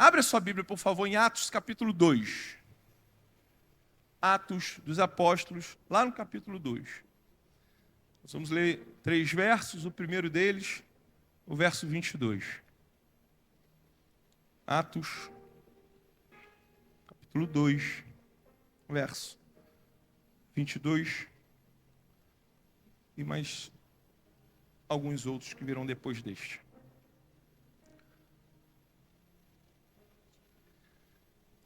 Abre a sua Bíblia, por favor, em Atos capítulo 2. Atos dos Apóstolos, lá no capítulo 2. Nós vamos ler 3 versos, o primeiro deles, o verso 22. Atos, capítulo 2, verso 22. E mais alguns outros que virão depois deste.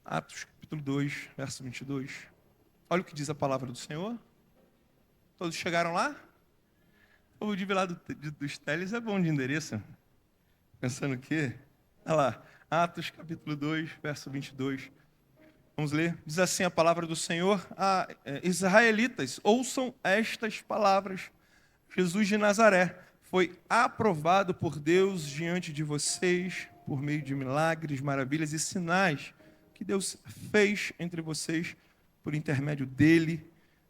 Atos, capítulo 2, verso 22. Olha o que diz a palavra do Senhor. Todos chegaram lá? O de lá dos teles é bom de endereço. Pensando o quê? Olha lá. Atos, capítulo 2, verso 22. Vamos ler. Diz assim a palavra do Senhor. Israelitas, ouçam estas palavras. Jesus de Nazaré foi aprovado por Deus diante de vocês por meio de milagres, maravilhas e sinais que Deus fez entre vocês por intermédio dele,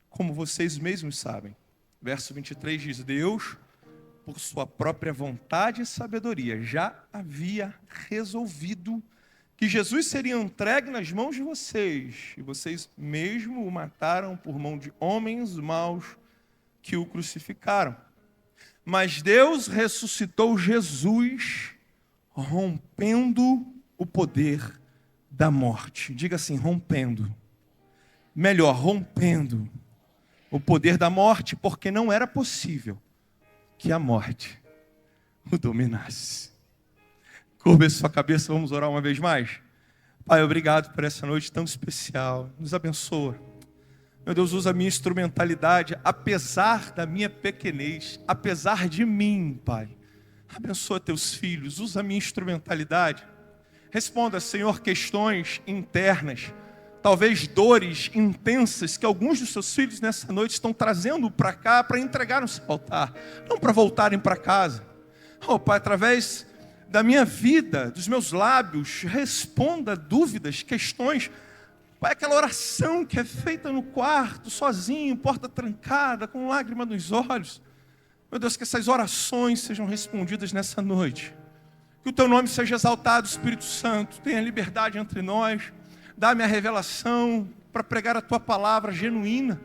como vocês mesmos sabem. Verso 23 diz: Deus, por sua própria vontade e sabedoria, já havia resolvido que Jesus seria entregue nas mãos de vocês, e vocês mesmo o mataram por mão de homens maus que o crucificaram. Mas Deus ressuscitou Jesus, rompendo o poder da morte. Diga assim, rompendo. Melhor, rompendo o poder da morte, porque não era possível que a morte o dominasse. Curva a sua cabeça, vamos orar uma vez mais? Pai, obrigado por essa noite tão especial. Nos abençoa. Meu Deus, usa a minha instrumentalidade, apesar da minha pequenez, apesar de mim, Pai. Abençoa teus filhos, usa a minha instrumentalidade. Responda, Senhor, questões internas, talvez dores intensas que alguns dos seus filhos nessa noite estão trazendo para cá para entregar no seu altar, não para voltarem para casa. Oh, Pai, através da minha vida, dos meus lábios, responda dúvidas, questões. Pai, aquela oração que é feita no quarto, sozinho, porta trancada, com lágrima nos olhos. Meu Deus, que essas orações sejam respondidas nessa noite. Que o Teu nome seja exaltado, Espírito Santo. Tenha liberdade entre nós. Dá-me a revelação para pregar a Tua palavra genuína.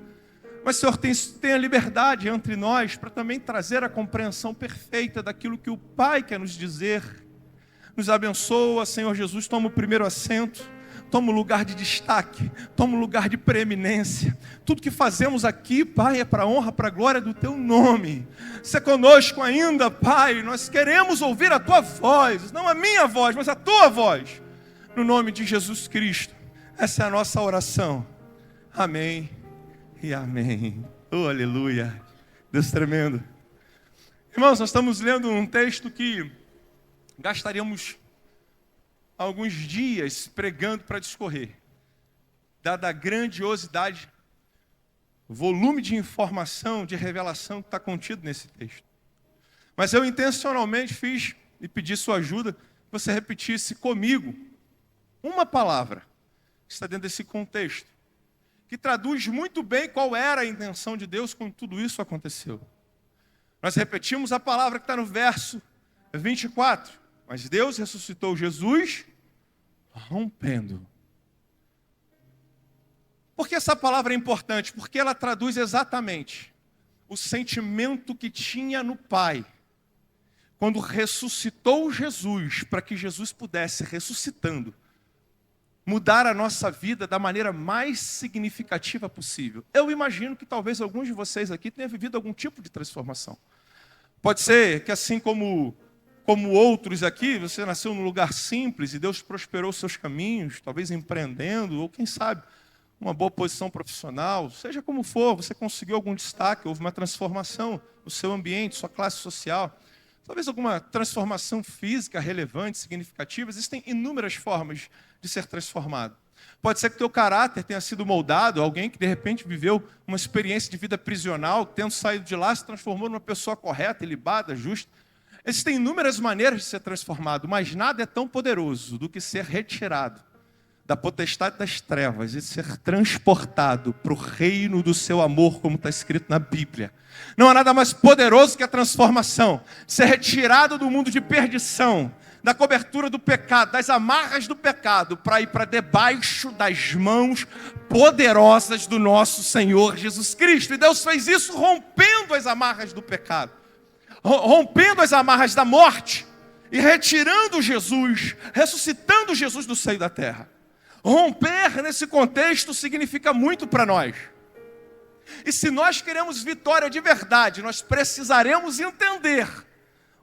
Mas, Senhor, tenha liberdade entre nós para também trazer a compreensão perfeita daquilo que o Pai quer nos dizer. Nos abençoa, Senhor Jesus. Toma o primeiro assento. Toma um lugar de destaque, toma um lugar de preeminência. Tudo que fazemos aqui, Pai, é para a honra, para a glória do Teu nome. Se é conosco ainda, Pai, nós queremos ouvir a Tua voz, não a minha voz, mas a Tua voz. No nome de Jesus Cristo, essa é a nossa oração. Amém e amém. Oh, aleluia. Deus tremendo. Irmãos, nós estamos lendo um texto que gastaríamos alguns dias pregando para discorrer, dada a grandiosidade, o volume de informação, de revelação que está contido nesse texto. Mas eu intencionalmente fiz e pedi sua ajuda, que você repetisse comigo uma palavra que está dentro desse contexto, que traduz muito bem qual era a intenção de Deus quando tudo isso aconteceu. Nós repetimos a palavra que está no verso 24. Mas Deus ressuscitou Jesus rompendo. Por que essa palavra é importante? Porque ela traduz exatamente o sentimento que tinha no Pai quando ressuscitou Jesus, para que Jesus pudesse, ressuscitando, mudar a nossa vida da maneira mais significativa possível. Eu imagino que talvez alguns de vocês aqui tenham vivido algum tipo de transformação. Pode ser que assim como outros aqui, você nasceu num lugar simples e Deus prosperou seus caminhos, talvez empreendendo, ou quem sabe, uma boa posição profissional, seja como for, você conseguiu algum destaque, houve uma transformação no seu ambiente, sua classe social, talvez alguma transformação física relevante, significativa. Existem inúmeras formas de ser transformado. Pode ser que o teu caráter tenha sido moldado, alguém que de repente viveu uma experiência de vida prisional, tendo saído de lá, se transformou numa pessoa correta, ilibada, justa. Existem inúmeras maneiras de ser transformado, mas nada é tão poderoso do que ser retirado da potestade das trevas e ser transportado para o reino do seu amor, como está escrito na Bíblia. Não há nada mais poderoso que a transformação. Ser retirado do mundo de perdição, da cobertura do pecado, das amarras do pecado, para ir para debaixo das mãos poderosas do nosso Senhor Jesus Cristo. E Deus fez isso rompendo as amarras do pecado, rompendo as amarras da morte e retirando Jesus, ressuscitando Jesus do seio da terra. Romper nesse contexto significa muito para nós. E se nós queremos vitória de verdade, nós precisaremos entender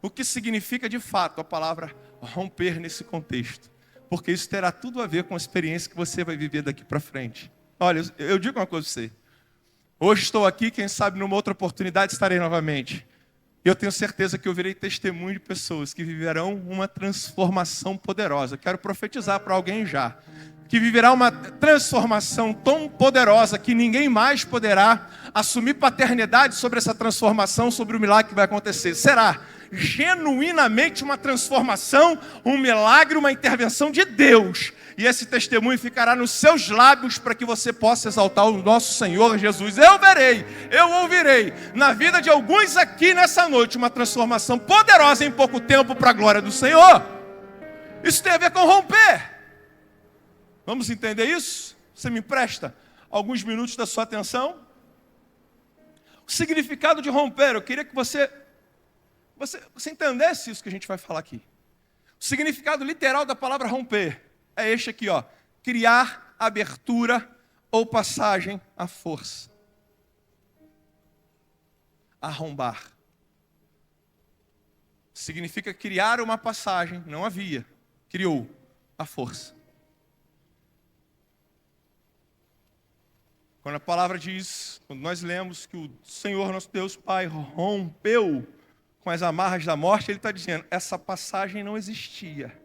o que significa de fato a palavra romper nesse contexto. Porque isso terá tudo a ver com a experiência que você vai viver daqui para frente. Olha, eu digo uma coisa para você. Hoje estou aqui, quem sabe numa outra oportunidade estarei novamente. E eu tenho certeza que eu virei testemunho de pessoas que viverão uma transformação poderosa. Quero profetizar para alguém já. Que viverá uma transformação tão poderosa que ninguém mais poderá assumir paternidade sobre essa transformação, sobre o milagre que vai acontecer. Será genuinamente uma transformação, um milagre, uma intervenção de Deus. E esse testemunho ficará nos seus lábios para que você possa exaltar o nosso Senhor Jesus. Eu verei, eu ouvirei na vida de alguns aqui nessa noite uma transformação poderosa em pouco tempo para a glória do Senhor. Isso tem a ver com romper. Vamos entender isso? Você me empresta alguns minutos da sua atenção? O significado de romper, eu queria que você entendesse isso que a gente vai falar aqui. O significado literal da palavra romper é este aqui, ó. Criar abertura ou passagem à força. Arrombar. Significa criar uma passagem, não havia. Criou a força. Quando a palavra diz, quando nós lemos que o Senhor nosso Deus Pai rompeu com as amarras da morte, Ele está dizendo, essa passagem não existia.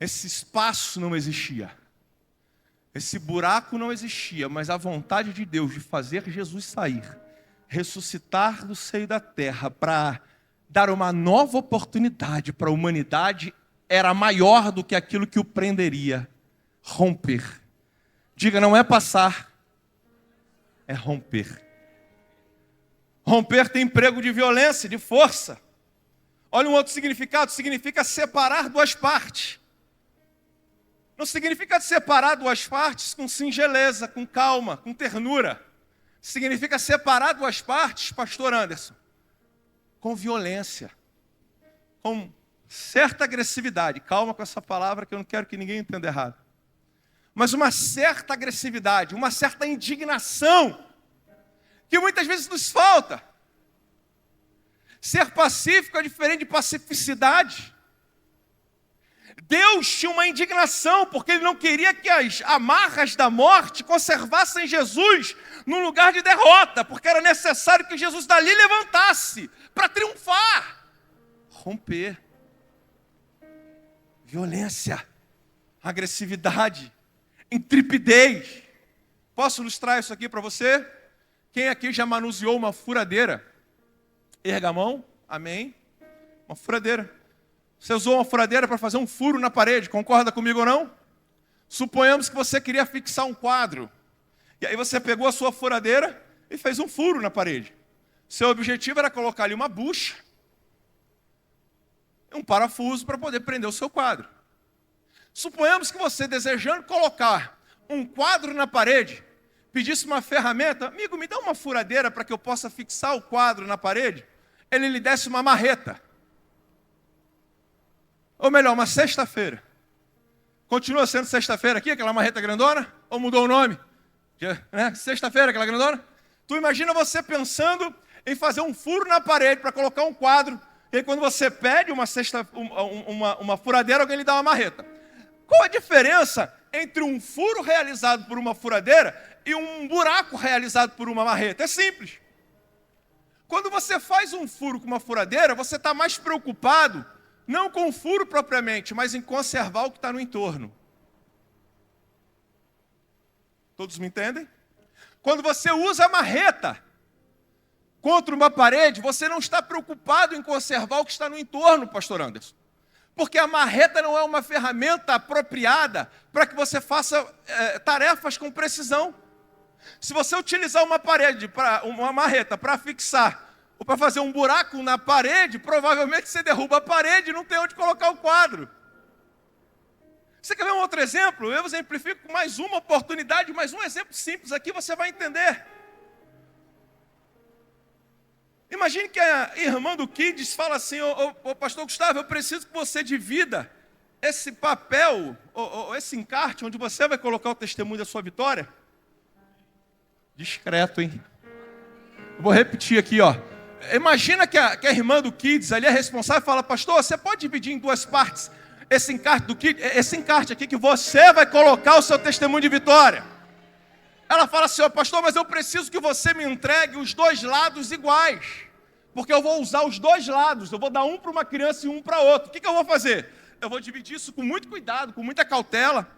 Esse espaço não existia. Esse buraco não existia, mas a vontade de Deus de fazer Jesus sair, ressuscitar do seio da terra, para dar uma nova oportunidade para a humanidade, era maior do que aquilo que o prenderia. Romper. Diga, não é passar, é romper. Romper tem emprego de violência, de força. Olha um outro significado, significa separar duas partes. Não significa separar duas partes com singeleza, com calma, com ternura. Significa separar duas partes, pastor Anderson, com violência, com certa agressividade. Calma com essa palavra que eu não quero que ninguém entenda errado. Mas uma certa agressividade, uma certa indignação, que muitas vezes nos falta. Ser pacífico é diferente de pacificidade. Deus tinha uma indignação, porque Ele não queria que as amarras da morte conservassem Jesus num lugar de derrota, porque era necessário que Jesus dali levantasse para triunfar. Romper. Violência. Agressividade. Intrepidez. Posso ilustrar isso aqui para você? Quem aqui já manuseou uma furadeira? Erga a mão, amém. Uma furadeira. Você usou uma furadeira para fazer um furo na parede, concorda comigo ou não? Suponhamos que você queria fixar um quadro. E aí você pegou a sua furadeira e fez um furo na parede. Seu objetivo era colocar ali uma bucha, um parafuso para poder prender o seu quadro. Suponhamos que você, desejando colocar um quadro na parede, pedisse uma ferramenta, amigo, me dá uma furadeira para que eu possa fixar o quadro na parede. Ele lhe desse uma marreta. Ou melhor, uma sexta-feira. Continua sendo sexta-feira aqui, aquela marreta grandona? Ou mudou o nome? Né? Sexta-feira, aquela grandona? Tu imagina você pensando em fazer um furo na parede para colocar um quadro, e aí quando você pede uma furadeira, alguém lhe dá uma marreta. Qual a diferença entre um furo realizado por uma furadeira e um buraco realizado por uma marreta? É simples. Quando você faz um furo com uma furadeira, você está mais preocupado, não com o furo propriamente, mas em conservar o que está no entorno. Todos me entendem? Quando você usa a marreta contra uma parede, você não está preocupado em conservar o que está no entorno, pastor Anderson. Porque a marreta não é uma ferramenta apropriada para que você faça tarefas com precisão. Se você utilizar uma marreta para fixar ou para fazer um buraco na parede, provavelmente você derruba a parede e não tem onde colocar o quadro. Você quer ver um outro exemplo? Eu exemplifico com mais uma oportunidade, mais um exemplo simples aqui, você vai entender. Imagine que a irmã do Kids fala assim, ô pastor Gustavo, eu preciso que você divida esse papel, ou esse encarte, onde você vai colocar o testemunho da sua vitória. Discreto, hein? Eu vou repetir aqui, ó. Imagina que a irmã do Kids ali é responsável e fala, pastor, você pode dividir em duas partes esse encarte do Kids, esse encarte aqui que você vai colocar o seu testemunho de vitória. Ela fala assim, ó, pastor, mas eu preciso que você me entregue os dois lados iguais, porque eu vou usar os dois lados, eu vou dar um para uma criança e um para outra. O que eu vou fazer? Eu vou dividir isso com muito cuidado, com muita cautela.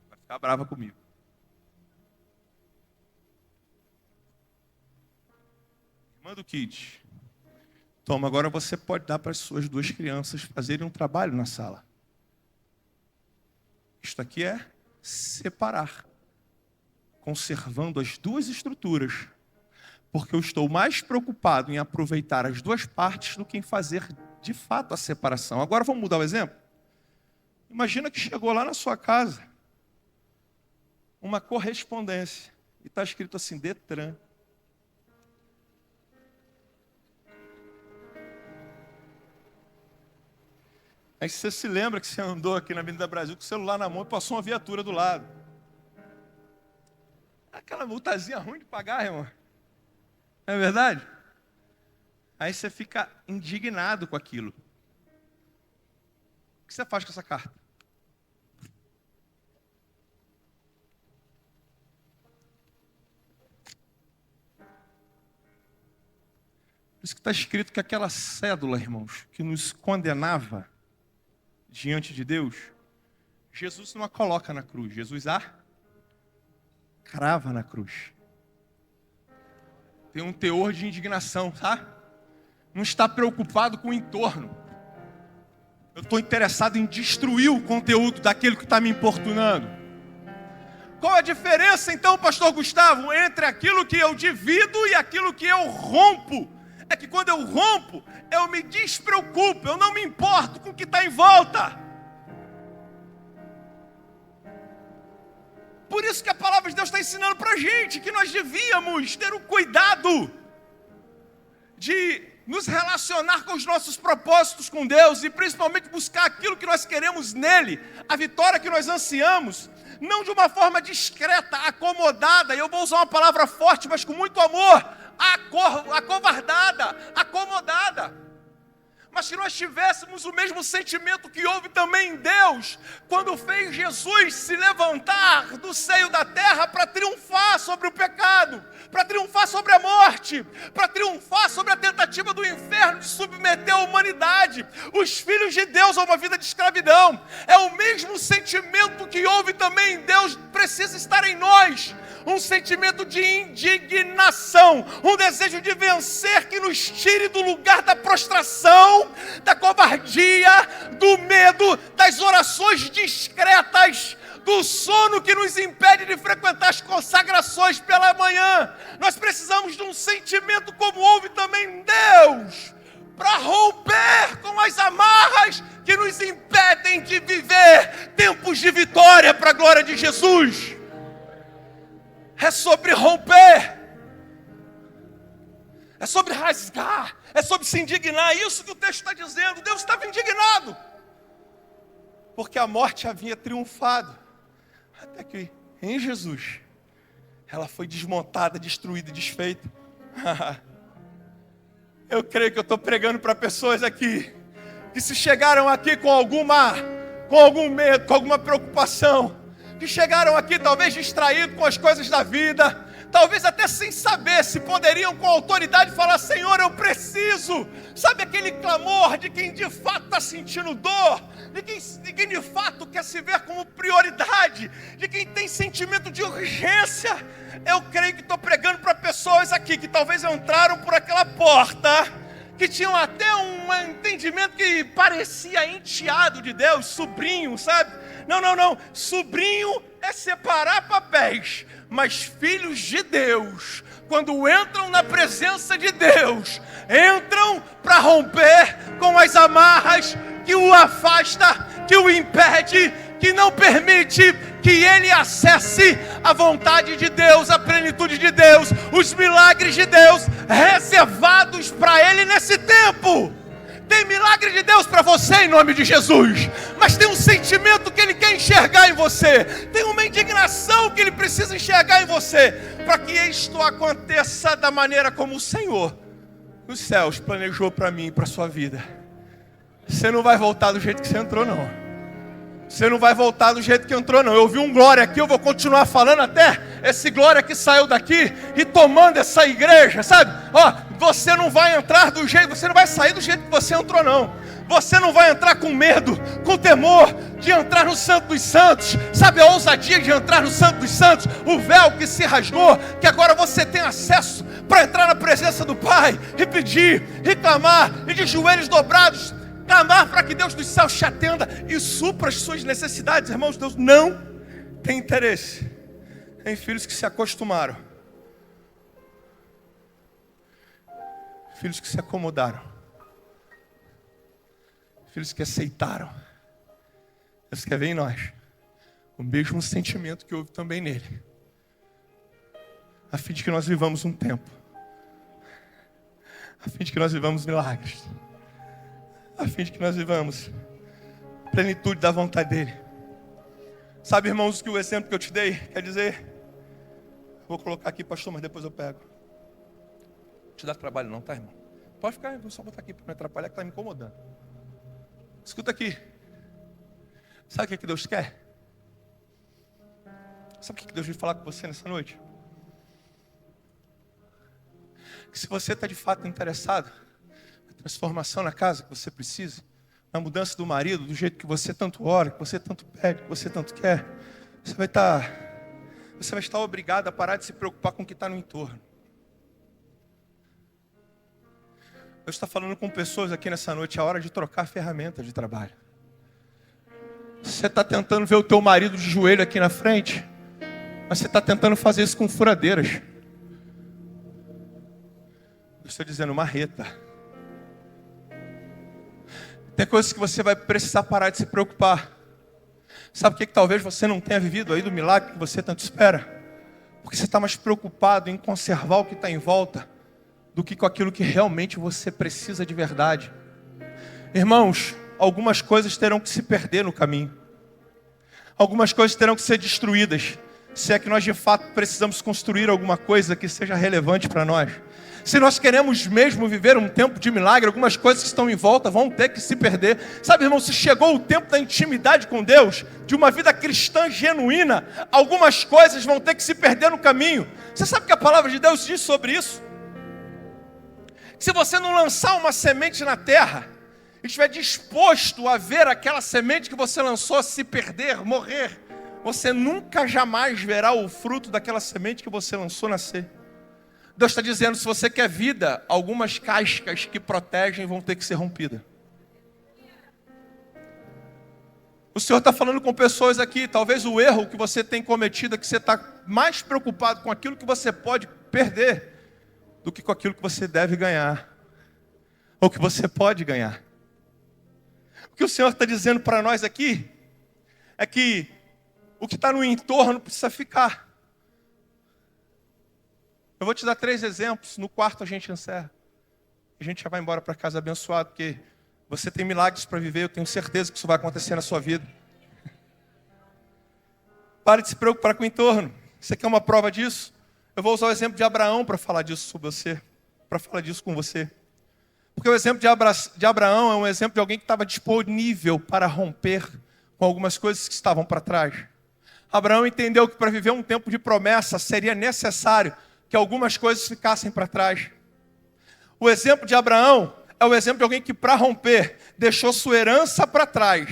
Vai ficar brava comigo. Irmã do Kid, toma, agora você pode dar para as suas duas crianças fazerem um trabalho na sala. Isto aqui é separar, conservando as duas estruturas, porque eu estou mais preocupado em aproveitar as duas partes do que em fazer de fato a separação. Agora vamos mudar o exemplo? Imagina que chegou lá na sua casa uma correspondência e está escrito assim, Detran. Aí você se lembra que você andou aqui na Avenida Brasil com o celular na mão e passou uma viatura do lado. Aquela multazinha ruim de pagar, irmão. Não é verdade? Aí você fica indignado com aquilo. O que você faz com essa carta? Por isso que está escrito que aquela cédula, irmãos, que nos condenava diante de Deus, Jesus não a coloca na cruz, Jesus a crava na cruz. Tem um teor de indignação, tá? Não está preocupado com o entorno. Eu estou interessado em destruir o conteúdo daquele que está me importunando. Qual a diferença, então, pastor Gustavo, entre aquilo que eu divido e aquilo que eu rompo? É que quando eu rompo, eu me despreocupo, eu não me importo com o que está em volta. Por isso que a palavra de Deus está ensinando para a gente que nós devíamos ter o cuidado de nos relacionar com os nossos propósitos com Deus e principalmente buscar aquilo que nós queremos nele, a vitória que nós ansiamos, não de uma forma discreta, acomodada, e eu vou usar uma palavra forte, mas com muito amor, acovardada, acomodada. Mas se nós tivéssemos o mesmo sentimento que houve também em Deus, quando fez Jesus se levantar do seio da terra para triunfar sobre o pecado, para triunfar sobre a morte, para triunfar sobre a tentativa do inferno de submeter a humanidade, os filhos de Deus a uma vida de escravidão. É o mesmo sentimento que houve também em Deus, precisa estar em nós. Um sentimento de indignação, um desejo de vencer que nos tire do lugar da prostração, da covardia, do medo, das orações discretas, do sono que nos impede de frequentar as consagrações pela manhã. Nós precisamos de um sentimento como houve também em Deus, para romper com as amarras que nos impedem de viver tempos de vitória para a glória de Jesus. É sobre romper, é sobre rasgar, é sobre se indignar. É isso que o texto está dizendo. Deus estava indignado, porque a morte havia triunfado, até que em Jesus ela foi desmontada, destruída e desfeita. Eu creio que eu estou pregando para pessoas aqui que se chegaram aqui com algum medo, com alguma preocupação, que chegaram aqui talvez distraídos com as coisas da vida, talvez até sem saber se poderiam com autoridade falar: Senhor, eu preciso. Sabe aquele clamor de quem de fato está sentindo dor, de quem de fato quer se ver como prioridade, de quem tem sentimento de urgência. Eu creio que estou pregando para pessoas aqui que talvez entraram por aquela porta que tinham até um entendimento que parecia enteado de Deus, sobrinho, sabe? Não. Sobrinho é separar papéis, mas filhos de Deus, quando entram na presença de Deus, entram para romper com as amarras que o afasta, que o impede, que não permite que ele acesse a vontade de Deus, a plenitude de Deus, os milagres de Deus reservados para ele nesse tempo. Tem milagre de Deus para você em nome de Jesus, mas tem um sentimento que ele quer enxergar em você, tem uma indignação que ele precisa enxergar em você, para que isto aconteça da maneira como o Senhor dos céus planejou para mim e para a sua vida. Você não vai voltar do jeito que você entrou, não. Você não vai voltar do jeito que entrou, não. Eu vi um glória aqui, eu vou continuar falando até esse glória que saiu daqui e tomando essa igreja, sabe? Você não vai entrar do jeito, você não vai sair do jeito que você entrou, não. Você não vai entrar com medo, com temor de entrar no Santo dos Santos. Sabe a ousadia de entrar no Santo dos Santos? O véu que se rasgou, que agora você tem acesso para entrar na presença do Pai e pedir, reclamar e de joelhos dobrados clamar para que Deus dos céus te atenda e supra as suas necessidades. Irmãos, Deus não tem interesse em filhos que se acostumaram, filhos que se acomodaram, filhos que aceitaram. Deus quer ver em nós o mesmo sentimento que houve também nele, a fim de que nós vivamos um tempo, a fim de que nós vivamos milagres, a fim de que nós vivamos plenitude da vontade dele. Sabe, irmãos, que o exemplo que eu te dei quer dizer, vou colocar aqui, pastor, mas depois eu pego. Não te dá trabalho não, tá, irmão? Pode ficar, vou só botar aqui para não atrapalhar, que está me incomodando. Escuta aqui. Sabe o que Deus quer? Sabe o que Deus veio falar com você nessa noite? Que se você está de fato interessado transformação na casa que você precisa, na mudança do marido, do jeito que você tanto ora, que você tanto pede, que você tanto quer, você vai estar obrigado a parar de se preocupar com o que está no entorno. Deus está falando com pessoas aqui nessa noite, é a hora de trocar a ferramenta de trabalho. Você está tentando ver o teu marido de joelho aqui na frente, mas você está tentando fazer isso com furadeiras. Eu estou dizendo marreta. Tem coisas que você vai precisar parar de se preocupar. Sabe o que talvez você não tenha vivido aí do milagre que você tanto espera? Porque você está mais preocupado em conservar o que está em volta do que com aquilo que realmente você precisa de verdade. Irmãos, algumas coisas terão que se perder no caminho. Algumas coisas terão que ser destruídas. Se é que nós de fato precisamos construir alguma coisa que seja relevante para nós. Se nós queremos mesmo viver um tempo de milagre, algumas coisas que estão em volta vão ter que se perder. Sabe, irmão, se chegou o tempo da intimidade com Deus, de uma vida cristã genuína, algumas coisas vão ter que se perder no caminho. Você sabe o que a palavra de Deus diz sobre isso? Se você não lançar uma semente na terra, e estiver disposto a ver aquela semente que você lançou se perder, morrer, você nunca jamais verá o fruto daquela semente que você lançou nascer. Deus está dizendo, se você quer vida, algumas cascas que protegem vão ter que ser rompidas. O Senhor está falando com pessoas aqui, talvez o erro que você tem cometido é que você está mais preocupado com aquilo que você pode perder do que com aquilo que você deve ganhar, ou que você pode ganhar. O que o Senhor está dizendo para nós aqui é que o que está no entorno precisa ficar. Eu vou te dar 3 exemplos, no quarto a gente encerra. A gente já vai embora para casa abençoado, porque você tem milagres para viver, eu tenho certeza que isso vai acontecer na sua vida. Pare de se preocupar com o entorno. Você quer uma prova disso? Eu vou usar o exemplo de Abraão para falar disso sobre você, para falar disso com você. Porque o exemplo de Abraão é um exemplo de alguém que estava disponível para romper com algumas coisas que estavam para trás. Abraão entendeu que para viver um tempo de promessa seria necessário que algumas coisas ficassem para trás. O exemplo de Abraão é o exemplo de alguém que para romper deixou sua herança para trás,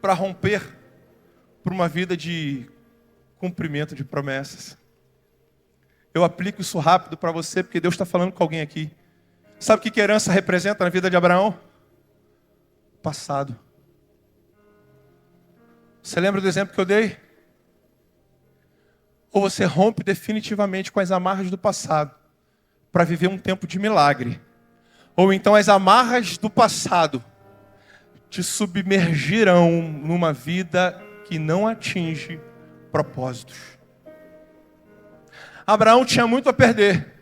para romper por uma vida de cumprimento de promessas. Eu aplico isso rápido para você, porque Deus está falando com alguém aqui. Sabe o que herança representa na vida de Abraão? Passado. Você lembra do exemplo que eu dei? Ou você rompe definitivamente com as amarras do passado para viver um tempo de milagre. Ou então as amarras do passado te submergirão numa vida que não atinge propósitos. Abraão tinha muito a perder,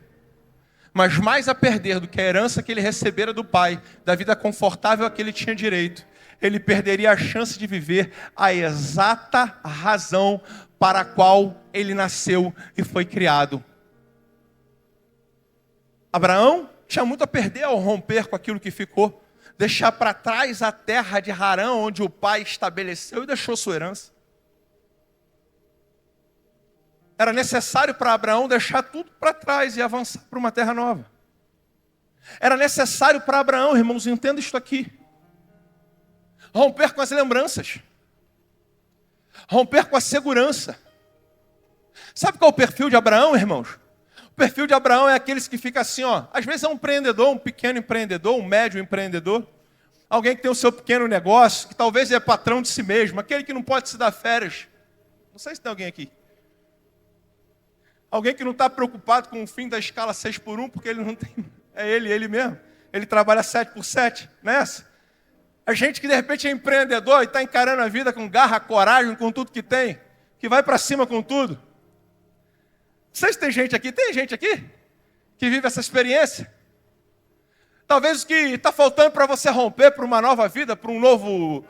mas mais a perder do que a herança que ele recebera do pai, da vida confortável a que ele tinha direito. Ele perderia a chance de viver a exata razão para a qual ele nasceu e foi criado. Abraão tinha muito a perder ao romper com aquilo que ficou, deixar para trás a terra de Harã, onde o pai estabeleceu e deixou sua herança. Era necessário para Abraão deixar tudo para trás e avançar para uma terra nova. Era necessário para Abraão, irmãos, entenda isto aqui, romper com as lembranças, romper com a segurança. Sabe qual é o perfil de Abraão, irmãos? O perfil de Abraão é aqueles que ficam assim, ó. Às vezes é um empreendedor, um pequeno empreendedor, um médio empreendedor. Alguém que tem o seu pequeno negócio, que talvez é patrão de si mesmo. Aquele que não pode se dar férias. Não sei se tem alguém aqui. Alguém que não está preocupado com o fim da escala 6x1, porque ele não tem... É ele mesmo. Ele trabalha 7x7, não é essa? A gente que de repente é empreendedor e está encarando a vida com garra, coragem, com tudo que tem. Que vai para cima com tudo. Não sei se tem gente aqui que vive essa experiência. Talvez o que está faltando para você romper para uma nova vida, para um novo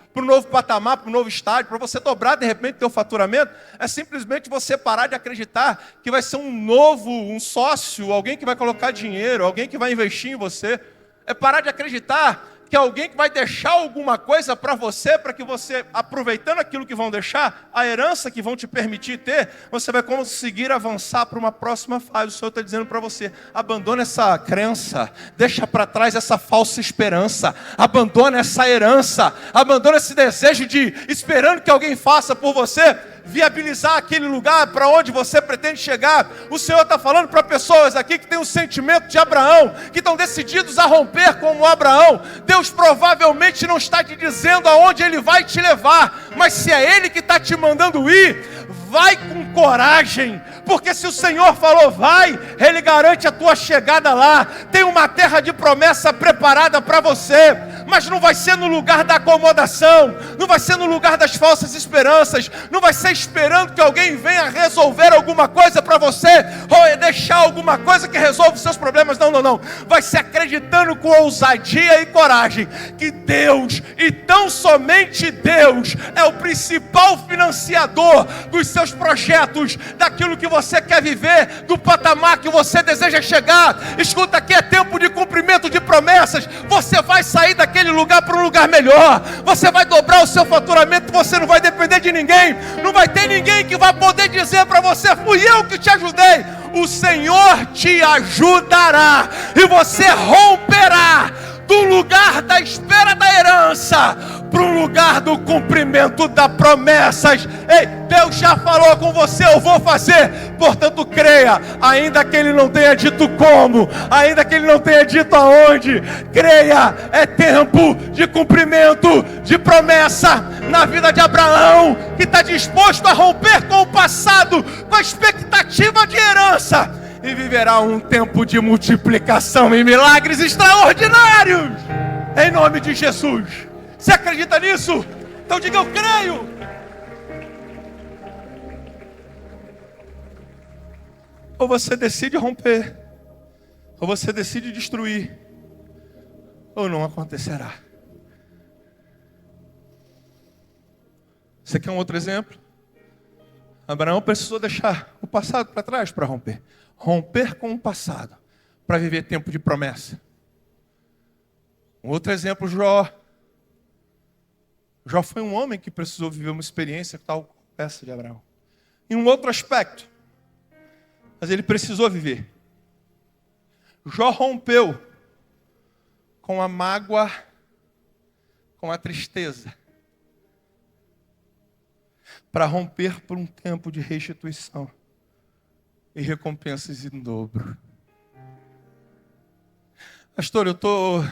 patamar, para um novo estágio, para você dobrar de repente o teu faturamento, é simplesmente você parar de acreditar que vai ser um sócio, alguém que vai colocar dinheiro, alguém que vai investir em você. É parar de acreditar que alguém que vai deixar alguma coisa para você, para que você, aproveitando aquilo que vão deixar, a herança que vão te permitir ter, você vai conseguir avançar para uma próxima fase. O Senhor está dizendo para você, abandona essa crença, deixa para trás essa falsa esperança, abandona essa herança, abandona esse desejo de, esperando que alguém faça por você, viabilizar aquele lugar para onde você pretende chegar. O Senhor está falando para pessoas aqui que têm o sentimento de Abraão, que estão decididos a romper como Abraão. Deus provavelmente não está te dizendo aonde Ele vai te levar, mas se é Ele que está te mandando ir, vai com coragem, porque se o Senhor falou vai, Ele garante a tua chegada lá. Tem uma terra de promessa preparada para você, mas não vai ser no lugar da acomodação, não vai ser no lugar das falsas esperanças, não vai ser esperando que alguém venha resolver alguma coisa para você, ou deixar alguma coisa que resolva os seus problemas. Não, vai ser acreditando com ousadia e coragem, que Deus, e tão somente Deus, é o principal financiador dos seus projetos, daquilo que você quer viver, do patamar que você deseja chegar. Escuta, aqui é tempo de cumprimento de promessas. Você vai sair daquele lugar para um lugar melhor, você vai dobrar o seu faturamento, você não vai depender de ninguém, não vai ter ninguém que vai poder dizer para você, fui eu que te ajudei. O Senhor te ajudará, e você romperá do lugar da espera da herança para o lugar do cumprimento das promessas. Ei, Deus já falou com você, eu vou fazer, portanto creia, ainda que Ele não tenha dito como, ainda que Ele não tenha dito aonde, creia, é tempo de cumprimento de promessa na vida de Abraão, que está disposto a romper com o passado, com a expectativa de herança, e viverá um tempo de multiplicação e milagres extraordinários, em nome de Jesus. Você acredita nisso? Então diga, eu creio. Ou você decide romper, ou você decide destruir, ou não acontecerá. Você quer um outro exemplo? Abraão precisou deixar o passado para trás para romper. Romper com o passado para viver tempo de promessa. Um outro exemplo, Jó. Jó foi um homem que precisou viver uma experiência tal como essa de Abraão. Em um outro aspecto, mas ele precisou viver. Jó rompeu com a mágoa, com a tristeza, para romper por um tempo de restituição e recompensas em dobro. Pastor, eu estou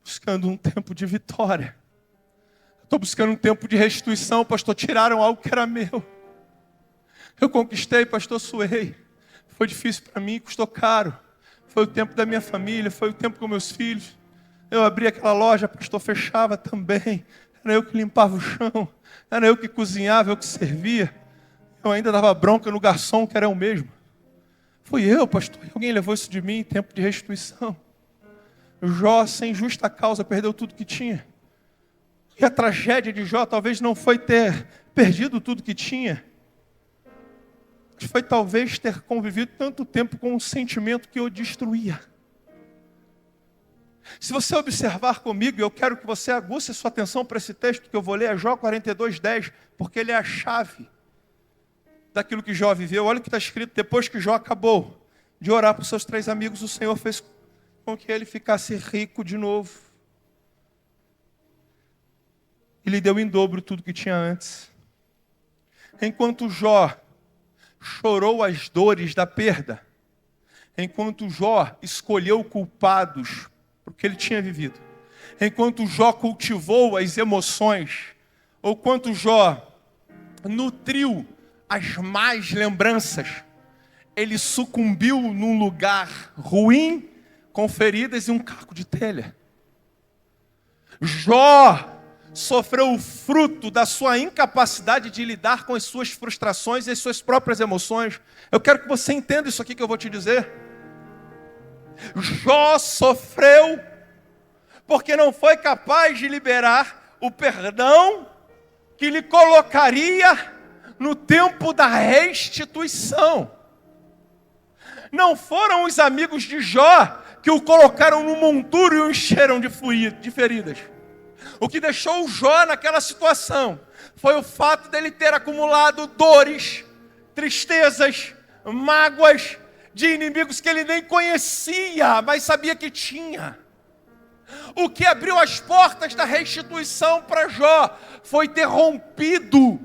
buscando um tempo de vitória. Estou buscando um tempo de restituição, pastor. Tiraram algo que era meu. Eu conquistei, pastor, suei. Foi difícil para mim, custou caro. Foi o tempo da minha família, foi o tempo com meus filhos. Eu abri aquela loja, pastor, fechava também. Era eu que limpava o chão. Era eu que cozinhava, eu que servia. Eu ainda dava bronca no garçom, que era eu mesmo. Fui eu, pastor. Alguém levou isso de mim, tempo de restituição. Jó, sem justa causa, perdeu tudo que tinha. E a tragédia de Jó talvez não foi ter perdido tudo que tinha. Mas foi talvez ter convivido tanto tempo com um sentimento que o destruía. Se você observar comigo, eu quero que você aguce a sua atenção para esse texto que eu vou ler, é Jó 42:10, porque ele é a chave daquilo que Jó viveu. Olha o que está escrito: depois que Jó acabou de orar para os seus 3 amigos, o Senhor fez com que ele ficasse rico de novo. E lhe deu em dobro tudo que tinha antes. Enquanto Jó chorou as dores da perda, enquanto Jó escolheu culpados por que ele tinha vivido, enquanto Jó cultivou as emoções, ou quanto Jó nutriu as más lembranças, ele sucumbiu num lugar ruim, com feridas e um caco de telha. Jó sofreu o fruto da sua incapacidade de lidar com as suas frustrações e as suas próprias emoções. Eu quero que você entenda isso aqui que eu vou te dizer. Jó sofreu porque não foi capaz de liberar o perdão que lhe colocaria no tempo da restituição. Não foram os amigos de Jó que o colocaram no monturo e o encheram de feridas. O que deixou o Jó naquela situação foi o fato dele ter acumulado dores, tristezas, mágoas de inimigos que ele nem conhecia, mas sabia que tinha. O que abriu as portas da restituição para Jó foi ter rompido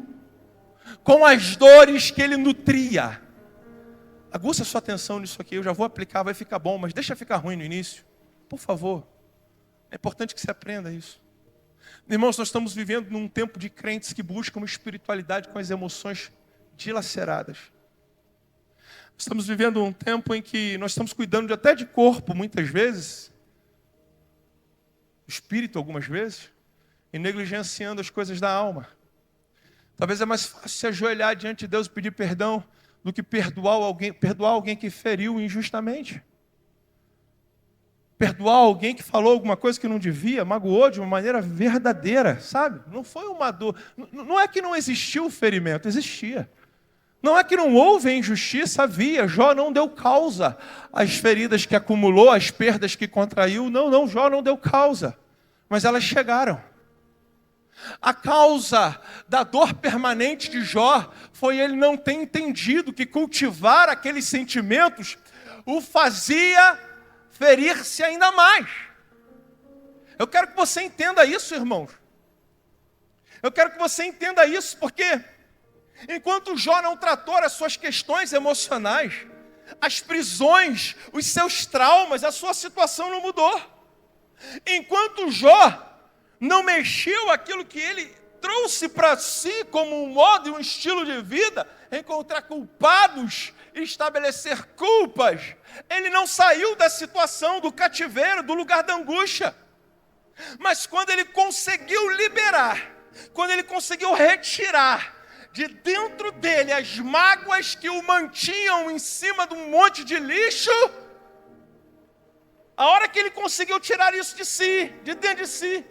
com as dores que ele nutria. Aguça a sua atenção nisso aqui, eu já vou aplicar, vai ficar bom, mas deixa ficar ruim no início. Por favor, é importante que você aprenda isso. Irmãos, nós estamos vivendo num tempo de crentes que buscam uma espiritualidade com as emoções dilaceradas. Estamos vivendo um tempo em que nós estamos cuidando até de corpo, muitas vezes, espírito algumas vezes, e negligenciando as coisas da alma. Talvez é mais fácil se ajoelhar diante de Deus e pedir perdão do que perdoar alguém que feriu injustamente. Perdoar alguém que falou alguma coisa que não devia, magoou de uma maneira verdadeira, sabe? Não foi uma dor. Não é que não existiu o ferimento, existia. Não é que não houve injustiça, havia. Jó não deu causa às feridas que acumulou, às perdas que contraiu. Não, Jó não deu causa. Mas elas chegaram. A causa da dor permanente de Jó foi ele não ter entendido que cultivar aqueles sentimentos o fazia ferir-se ainda mais. Eu quero que você entenda isso, irmãos. Eu quero que você entenda isso, porque enquanto Jó não tratou as suas questões emocionais, as prisões, os seus traumas, a sua situação não mudou. Enquanto Jó não mexeu aquilo que ele trouxe para si como um modo e um estilo de vida, encontrar culpados, estabelecer culpas, ele não saiu da situação do cativeiro, do lugar da angústia. Mas quando ele conseguiu liberar, quando ele conseguiu retirar de dentro dele as mágoas que o mantinham em cima de um monte de lixo, a hora que ele conseguiu tirar isso de si, de dentro de si,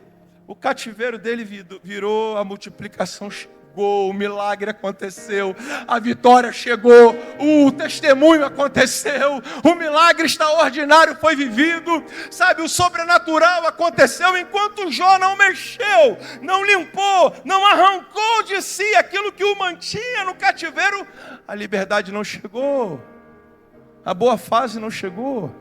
o cativeiro dele virou, a multiplicação chegou, o milagre aconteceu, a vitória chegou, o testemunho aconteceu, o milagre extraordinário foi vivido, sabe, o sobrenatural aconteceu, enquanto Jó não mexeu, não limpou, não arrancou de si aquilo que o mantinha no cativeiro, a liberdade não chegou, a boa fase não chegou.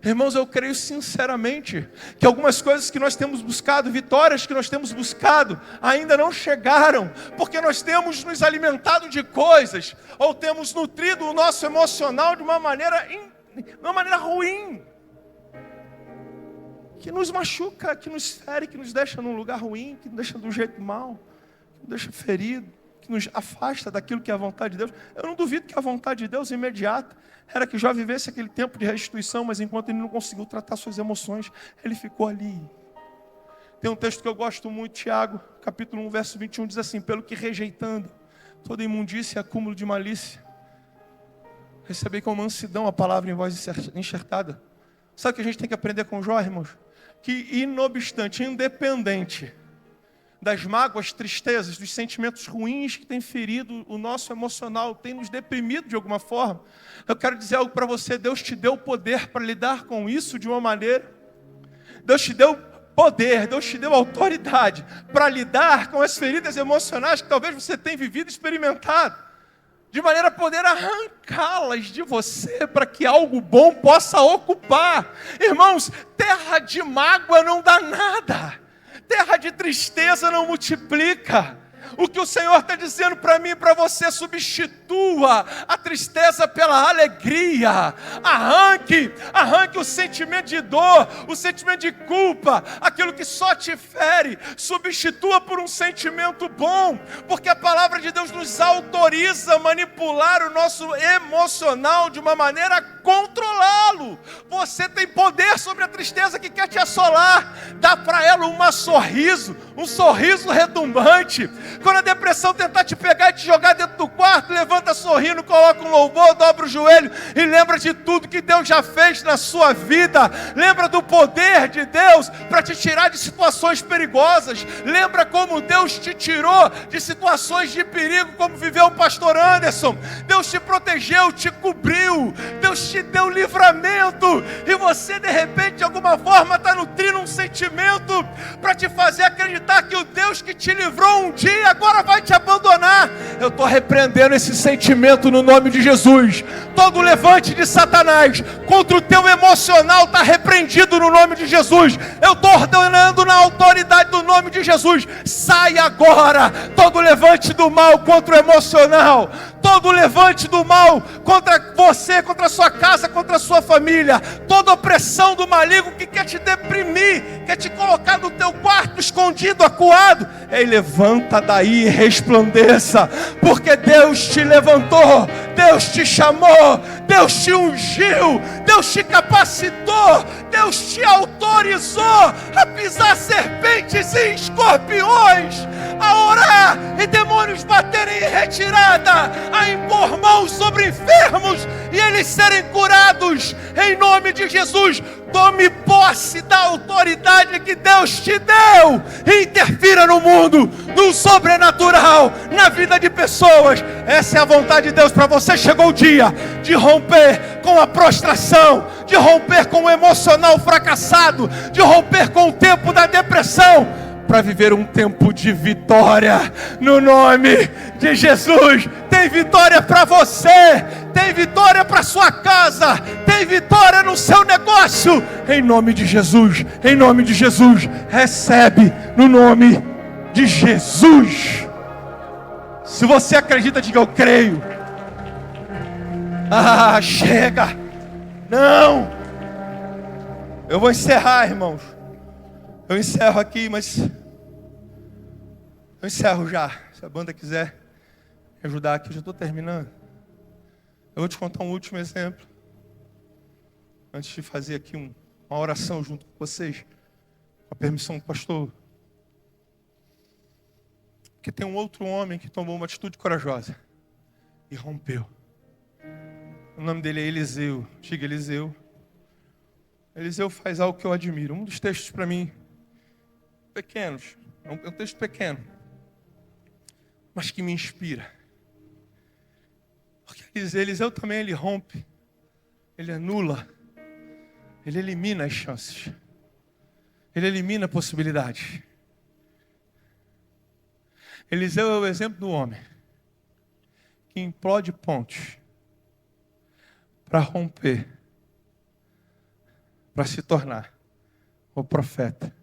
Irmãos, eu creio sinceramente que algumas coisas que nós temos buscado, vitórias que nós temos buscado, ainda não chegaram, porque nós temos nos alimentado de coisas, ou temos nutrido o nosso emocional de uma maneira ruim. que nos machuca, que nos fere, que nos deixa num lugar ruim, que nos deixa de um jeito mal, que nos deixa ferido, que nos afasta daquilo que é a vontade de Deus. Eu não duvido que a vontade de Deus imediata era que Jó vivesse aquele tempo de restituição, mas enquanto ele não conseguiu tratar suas emoções, ele ficou ali. Tem um texto que eu gosto muito, Tiago, capítulo 1, verso 21, diz assim: pelo que rejeitando toda imundícia e acúmulo de malícia, recebei com mansidão a palavra em voz enxertada. Sabe o que a gente tem que aprender com Jó, irmãos? Que inobstante, independente das mágoas, tristezas, dos sentimentos ruins que têm ferido o nosso emocional, têm nos deprimido de alguma forma, eu quero dizer algo para você: Deus te deu o poder para lidar com isso de uma maneira. Deus te deu poder, Deus te deu autoridade para lidar com as feridas emocionais que talvez você tenha vivido e experimentado, de maneira a poder arrancá-las de você, para que algo bom possa ocupar. Irmãos, terra de mágoa não dá nada, terra de tristeza não multiplica. O que o Senhor está dizendo para mim e para você: substitua a tristeza pela alegria. Arranque o sentimento de dor, o sentimento de culpa, aquilo que só te fere. Substitua por um sentimento bom, porque a palavra de Deus nos autoriza a manipular o nosso emocional de uma maneira a controlá-lo. Você tem poder sobre a tristeza que quer te assolar. Dá para ela um sorriso retumbante. Quando a depressão tentar te pegar e te jogar dentro do quarto, levanta sorrindo, coloca um louvor, dobra o joelho e lembra de tudo que Deus já fez na sua vida. Lembra do poder de Deus para te tirar de situações perigosas. Lembra como Deus te tirou de situações de perigo, como viveu o pastor Anderson. Deus te protegeu, te cobriu, Deus te deu livramento, e você de repente de alguma forma está nutrindo um sentimento para te fazer acreditar que o Deus que te livrou um dia agora vai te abandonar. Eu estou repreendendo esse sentimento no nome de Jesus. Todo levante de Satanás contra o teu emocional está repreendido no nome de Jesus. Eu estou ordenando na autoridade do nome de Jesus: sai agora todo levante do mal contra o emocional, todo levante do mal contra você, contra a sua casa, contra a sua família, toda opressão do maligno que quer te deprimir, quer te colocar no teu quarto escondido, acuado. Ei, levanta daí e resplandeça, porque Deus te levantou, Deus te chamou, Deus te ungiu, Deus te capacitou, Deus te autorizou a pisar serpentes e escorpiões, a orar e demônios baterem em retirada, a impor mãos sobre enfermos e eles serem curados, em nome de Jesus. Tome posse da autoridade que Deus te deu e interfira no mundo, no sobrenatural, na vida de pessoas. Essa é a vontade de Deus para você. Chegou o dia de romper com a prostração, de romper com o emocional fracassado, de romper com o tempo da depressão, para viver um tempo de vitória, no nome de Jesus. Tem vitória para você, tem vitória para sua casa, tem vitória no seu negócio, em nome de Jesus, em nome de Jesus. Recebe no nome de Jesus. Se você acredita, diga: eu creio. Chega, não, eu vou encerrar, irmãos. Eu encerro aqui, mas eu encerro já. Se a banda quiser me ajudar aqui, eu já estou terminando. Eu vou te contar um último exemplo, antes de fazer aqui uma oração junto com vocês, com a permissão do pastor. Porque tem um outro homem que tomou uma atitude corajosa e rompeu. O nome dele é Eliseu. Diga: Eliseu. Eliseu faz algo que eu admiro. Um dos textos para mim pequenos, é um texto pequeno, mas que me inspira. Porque Eliseu também, ele rompe, ele anula, ele elimina as chances, ele elimina possibilidades. Eliseu é o exemplo do homem que implode pontes para romper, para se tornar o profeta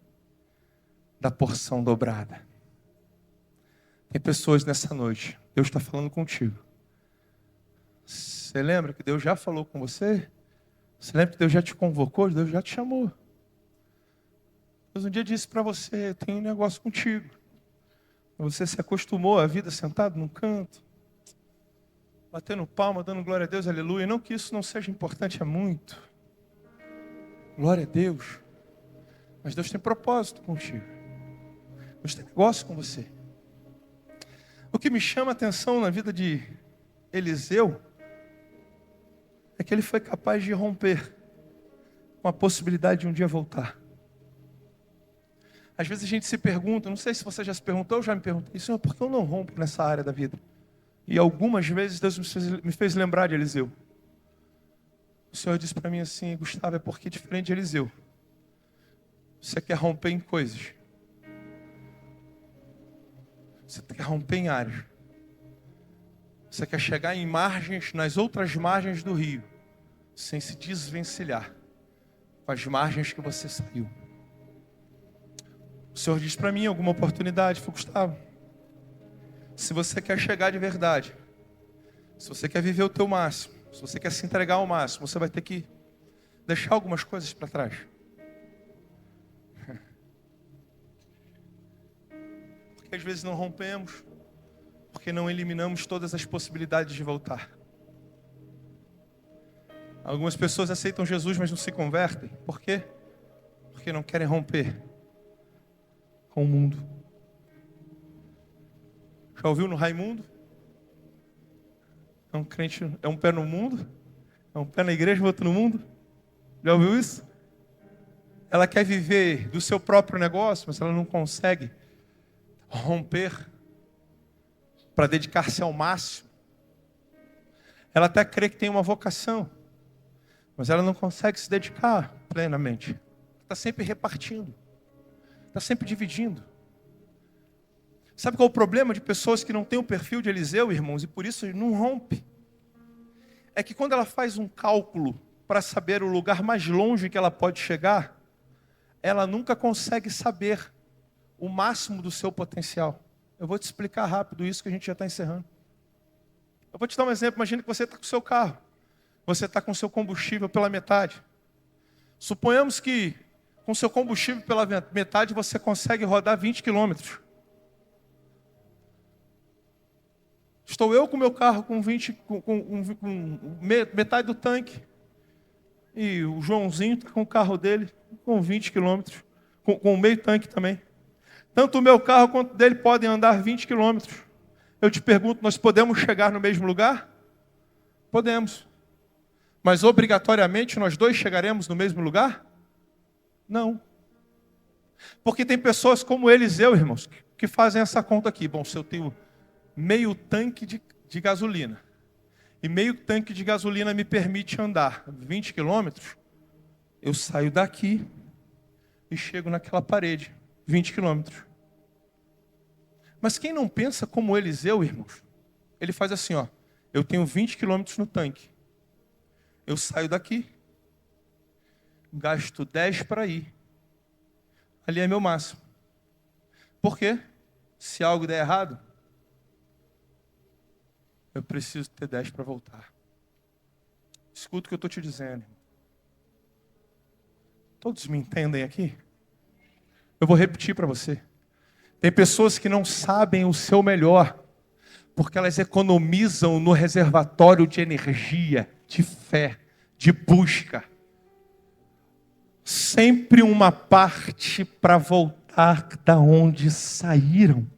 da porção dobrada. Tem pessoas nessa noite, Deus está falando contigo. Você lembra que Deus já falou com você? Você lembra que Deus já te convocou? Deus já te chamou. Deus um dia disse para você, eu tenho um negócio contigo. Você se acostumou à vida sentado num canto, batendo palma, dando glória a Deus, aleluia. Não que isso não seja importante, é muito. Glória a Deus. Mas Deus tem propósito contigo. Deus tem negócio com você. O que me chama a atenção na vida de Eliseu é que ele foi capaz de romper com a possibilidade de um dia voltar. Às vezes a gente se pergunta, não sei se você já se perguntou, eu já me perguntei, Senhor, por que eu não rompo nessa área da vida? E algumas vezes Deus me fez lembrar de Eliseu. O Senhor disse para mim assim, Gustavo, é porque diferente de Eliseu, você quer romper em coisas. Você quer romper em áreas. Você quer chegar em margens, nas outras margens do rio, sem se desvencilhar com as margens que você saiu. O Senhor diz para mim, alguma oportunidade, foi Gustavo, se você quer chegar de verdade, se você quer viver o teu máximo, se você quer se entregar ao máximo, você vai ter que deixar algumas coisas para trás. Porque às vezes não rompemos, porque não eliminamos todas as possibilidades de voltar. Algumas pessoas aceitam Jesus, mas não se convertem. Por quê? Porque não querem romper com o mundo. Já ouviu no Raimundo? É um crente, é um pé no mundo, é um pé na igreja e outro no mundo. Já ouviu isso? Ela quer viver do seu próprio negócio, mas ela não consegue romper para dedicar-se ao máximo. Ela até crê que tem uma vocação, mas ela não consegue se dedicar plenamente. Está sempre repartindo. Está sempre dividindo. Sabe qual é o problema de pessoas que não têm o perfil de Eliseu, irmãos, e por isso não rompe? É que quando ela faz um cálculo para saber o lugar mais longe que ela pode chegar, ela nunca consegue saber o máximo do seu potencial. Eu vou te explicar rápido isso que a gente já está encerrando. Eu vou te dar um exemplo. Imagina que você está com o seu carro. Você está com o seu combustível pela metade. Suponhamos que com seu combustível pela metade você consegue rodar 20 quilômetros. Estou eu com o meu carro com metade do tanque. E o Joãozinho está com o carro dele com 20 quilômetros. Com meio tanque também. Tanto o meu carro quanto o dele podem andar 20 quilômetros. Eu te pergunto, nós podemos chegar no mesmo lugar? Podemos. Mas obrigatoriamente nós dois chegaremos no mesmo lugar? Não. Porque tem pessoas como Eliseu, irmãos, que fazem essa conta aqui. Bom, se eu tenho meio tanque de gasolina, e meio tanque de gasolina me permite andar 20 quilômetros, eu saio daqui e chego naquela parede, 20 quilômetros. Mas quem não pensa como Eliseu, irmãos, ele faz assim, ó, eu tenho 20 quilômetros no tanque, eu saio daqui, gasto 10 para ir, ali é meu máximo. Por quê? Se algo der errado, eu preciso ter 10 para voltar. Escuta o que eu estou te dizendo. Todos me entendem aqui? Eu vou repetir para você. Tem pessoas que não sabem o seu melhor, porque elas economizam no reservatório de energia, de fé, de busca. Sempre uma parte para voltar da onde saíram.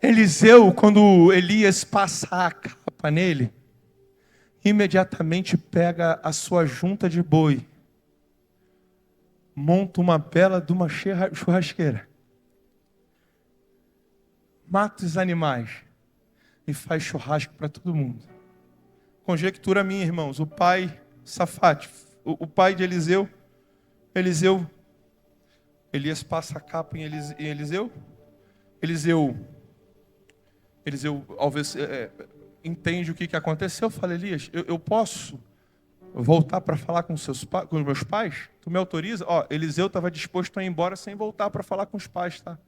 Eliseu, quando Elias passa a capa nele, imediatamente pega a sua junta de boi, monta uma bela de uma churrasqueira, mata os animais e faz churrasco para todo mundo. Conjectura minha, irmãos, o pai Safate, o pai de Eliseu, Elias passa a capa em Eliseu, ao ver, entende o que aconteceu. Fala, Elias, eu posso voltar para falar com os meus pais? Tu me autoriza? Eliseu estava disposto a ir embora sem voltar para falar com os pais, tá?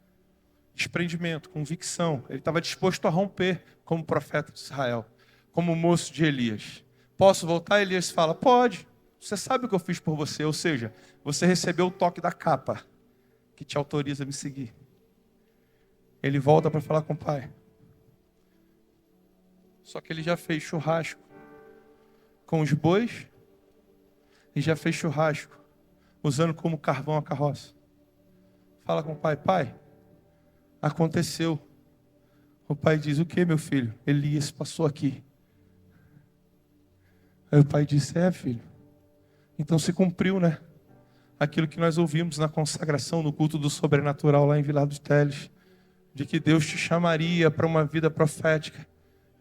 Desprendimento, convicção. Ele estava disposto a romper como profeta de Israel, como moço de Elias. Posso voltar? Elias fala, pode. Você sabe o que eu fiz por você, ou seja, você recebeu o toque da capa. que te autoriza a me seguir. Ele volta para falar com o pai. Só que ele já fez churrasco com os bois e já fez churrasco usando como carvão a carroça. Fala com o pai: pai, aconteceu. O pai diz: o que, meu filho? Elias passou aqui. Aí o pai disse: filho, então se cumpriu, né? Aquilo que nós ouvimos na consagração, no culto do sobrenatural lá em Vila dos Teles, de que Deus te chamaria para uma vida profética.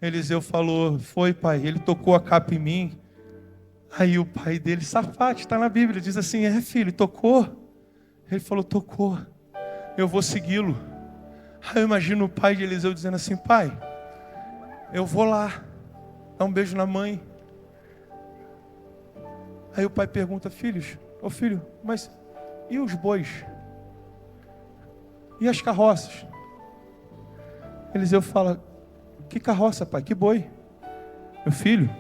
Eliseu falou: foi, pai, ele tocou a capa em mim. Aí o pai dele, Safate, está na Bíblia, diz assim: filho, tocou? Ele falou: tocou, eu vou segui-lo. Aí eu imagino o pai de Eliseu dizendo assim: pai, eu vou lá, dar um beijo na mãe. Aí o pai pergunta: filho, mas e os bois? E as carroças? Eliseu fala: que carroça, pai? Que boi? Meu filho,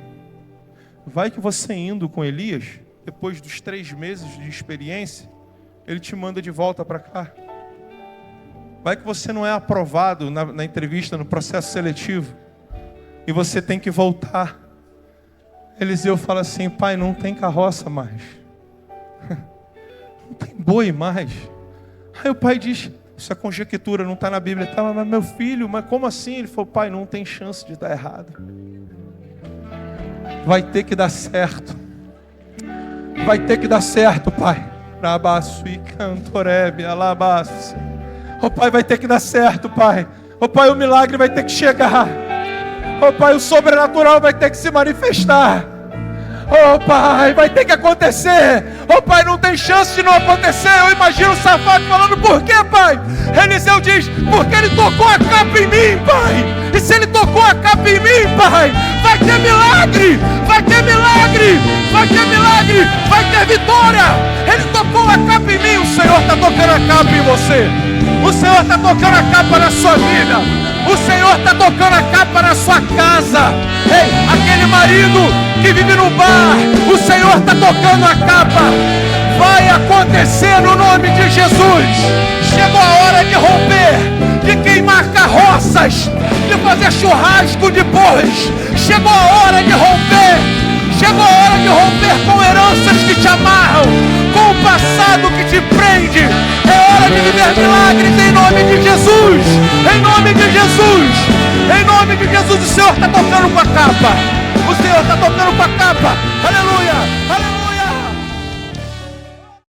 vai que você indo com Elias, depois dos 3 meses de experiência, ele te manda de volta para cá. Vai que você não é aprovado na entrevista, no processo seletivo, e você tem que voltar. Eliseu fala assim: pai, não tem carroça mais. Não tem boi mais. Aí o pai diz: isso é conjectura, não está na Bíblia. Tá, mas meu filho, mas como assim? Ele falou: pai, não tem chance de dar errado. Vai ter que dar certo. Vai ter que dar certo, pai. Rabaço e cantorebe, alabaço. Oh pai, vai ter que dar certo, pai. Oh pai, o milagre vai ter que chegar. Oh pai, o sobrenatural vai ter que se manifestar. Oh pai, vai ter que acontecer. Oh pai, não tem chance de não acontecer. Eu imagino o Safate falando: por quê, pai? Eliseu diz: porque ele tocou a capa em mim, pai. E se ele tocou a capa em mim, pai, vai ter milagre. Vai ter milagre. Vai ter milagre. Vai ter vitória. Ele tocou a capa em mim. O Senhor está tocando a capa em você. O Senhor está tocando a capa na sua vida. O Senhor está tocando a capa na sua casa. Ei, aquele marido que vive no bar, o Senhor está tocando a capa. Vai acontecer no nome de Jesus. Chegou a hora de romper, de queimar carroças, de fazer churrasco de bois. Chegou a hora de romper. Chegou a hora de romper com heranças que te amarram, com o passado que te prende. É hora de viver milagres em nome de Jesus. Em nome de Jesus. Em nome de Jesus. O Senhor está tocando com a capa. O Senhor está tocando com a capa. Aleluia. Aleluia.